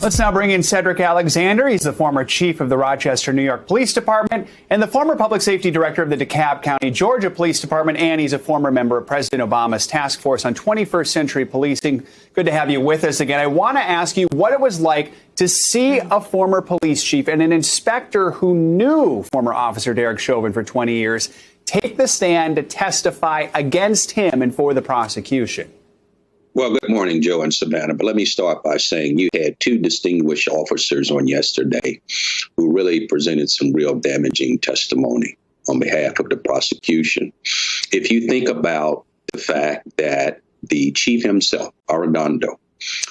Let's now bring in Cedric Alexander. He's the former chief of the Rochester, New York Police Department and the former public safety director of the DeKalb County, Georgia Police Department. And he's a former member of President Obama's task force on 21st century policing. Good to have you with us again. I want to ask you what it was like to see a former police chief and an inspector who knew former officer Derek Chauvin for 20 years take the stand to testify against him and for the prosecution. Well, good morning, Joe and Savannah. But let me start by saying you had two distinguished officers on yesterday who really presented some real damaging testimony on behalf of the prosecution. If you think about the fact that the chief himself, Arradondo,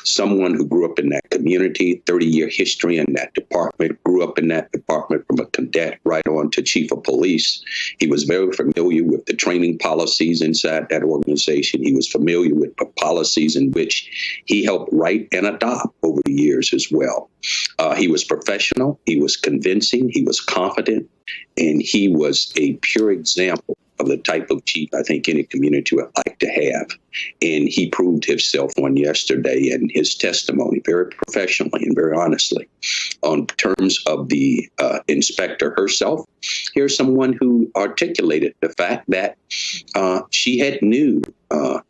someone who grew up in that community, 30-year history in that department, grew up in that department from a cadet right on to chief of police. He was very familiar with the training policies inside that organization. He was familiar with the policies in which he helped write and adopt over the years as well. He was professional, he was convincing, he was confident, and he was a pure example of the type of chief I think any community would like to have. And he proved himself on yesterday in his testimony very professionally and very honestly. On terms of the inspector herself, here's someone who articulated the fact that she had knew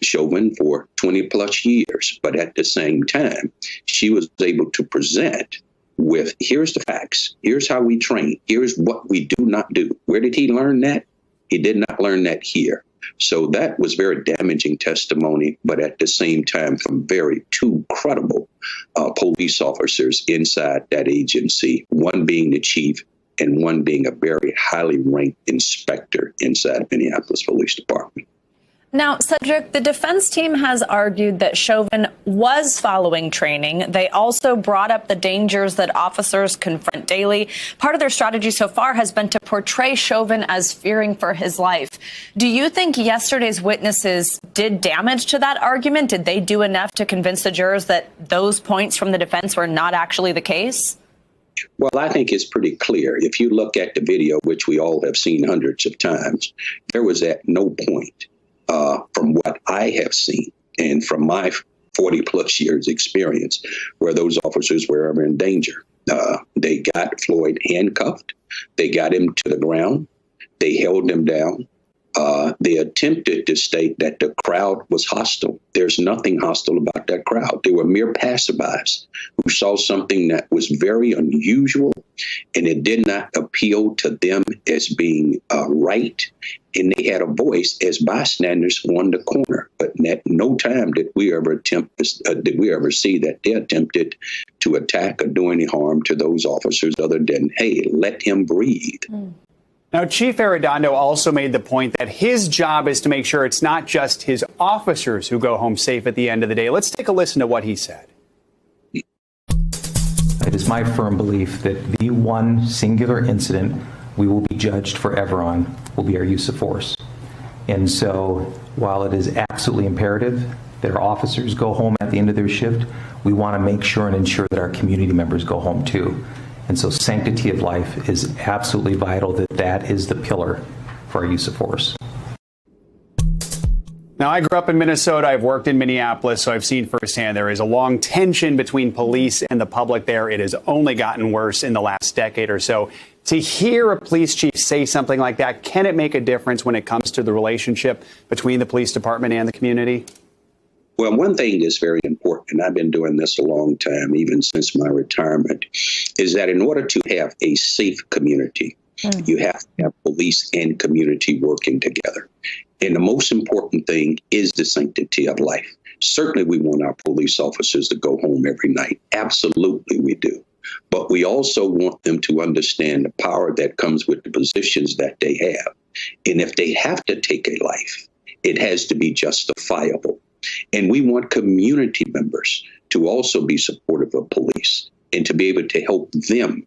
Chauvin for 20 plus years, but at the same time, she was able to present with, here's the facts, here's how we train, here's what we do not do. Where did he learn that? He did not learn that here. So that was very damaging testimony, but at the same time, from two credible police officers inside that agency, one being the chief and one being a very highly ranked inspector inside Minneapolis Police Department. Now, Cedric, the defense team has argued that Chauvin was following training. They also brought up the dangers that officers confront daily. Part of their strategy so far has been to portray Chauvin as fearing for his life. Do you think yesterday's witnesses did damage to that argument? Did they do enough to convince the jurors that those points from the defense were not actually the case? Well, I think it's pretty clear. If you look at the video, which we all have seen hundreds of times, there was at no point from what I have seen and from my 40 plus years experience where those officers were ever in danger. They got Floyd handcuffed. They got him to the ground. They held him down. They attempted to state that the crowd was hostile. There's nothing hostile about that crowd. They were mere passerbys who saw something that was very unusual, and it did not appeal to them as being right. And they had a voice as bystanders on the corner. But at no time did we ever see that they attempted to attack or do any harm to those officers other than, hey, let him breathe. Now, Chief Arradondo also made the point that his job is to make sure it's not just his officers who go home safe at the end of the day. Let's take a listen to what he said. It is my firm belief that the one singular incident we will be judged forever on will be our use of force. And so while it is absolutely imperative that our officers go home at the end of their shift, we want to make sure and ensure that our community members go home too. And so sanctity of life is absolutely vital, that is the pillar for our use of force. Now, I grew up in Minnesota. I've worked in Minneapolis, so I've seen firsthand there is a long tension between police and the public there. It has only gotten worse in the last decade or so. To hear a police chief say something like that, can it make a difference when it comes to the relationship between the police department and the community? Well, one thing that's very important, and I've been doing this a long time, even since my retirement, is that in order to have a safe community, you have to have police and community working together. And the most important thing is the sanctity of life. Certainly, we want our police officers to go home every night. Absolutely, we do. But we also want them to understand the power that comes with the positions that they have. And if they have to take a life, it has to be justifiable. And we want community members to also be supportive of police and to be able to help them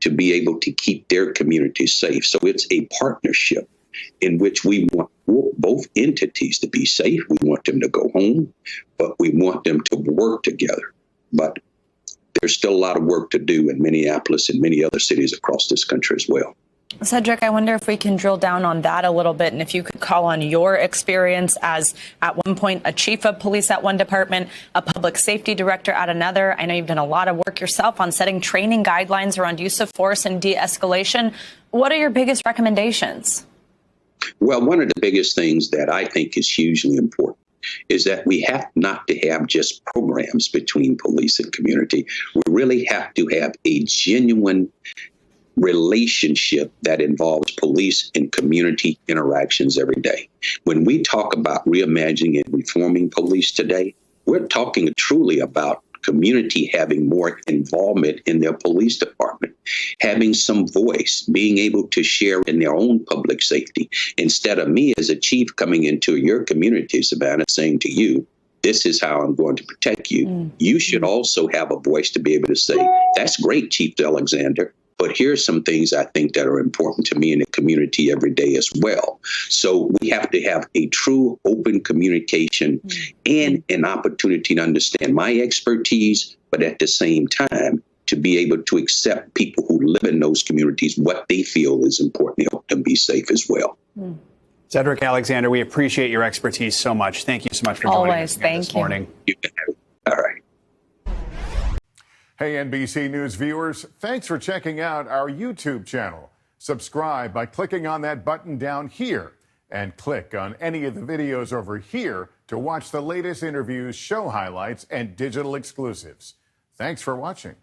to be able to keep their community safe. So it's a partnership in which we want both entities to be safe. We want them to go home, but we want them to work together. But there's still a lot of work to do in Minneapolis and many other cities across this country as well. Cedric, I wonder if we can drill down on that a little bit, and if you could call on your experience as, at one point, a chief of police at one department, a public safety director at another. I know you've done a lot of work yourself on setting training guidelines around use of force and de-escalation. What are your biggest recommendations? Well, one of the biggest things that I think is hugely important is that we have not to have just programs between police and community. We really have to have a genuine relationship that involves police and community interactions every day. When we talk about reimagining and reforming police today, we're talking truly about community having more involvement in their police department, having some voice, being able to share in their own public safety. Instead of me as a chief coming into your community, Savannah, saying to you, this is how I'm going to protect you. You should also have a voice to be able to say, that's great, Chief Alexander, but here's some things I think that are important to me in the community every day as well. So we have to have a true open communication and an opportunity to understand my expertise, but at the same time, to be able to accept people who live in those communities, what they feel is important to help them be safe as well. Cedric Alexander, we appreciate your expertise so much. Thank you so much for joining us again this morning. You can have it. All right. Hey, NBC News viewers, thanks for checking out our YouTube channel. Subscribe by clicking on that button down here and click on any of the videos over here to watch the latest interviews, show highlights, and digital exclusives. Thanks for watching.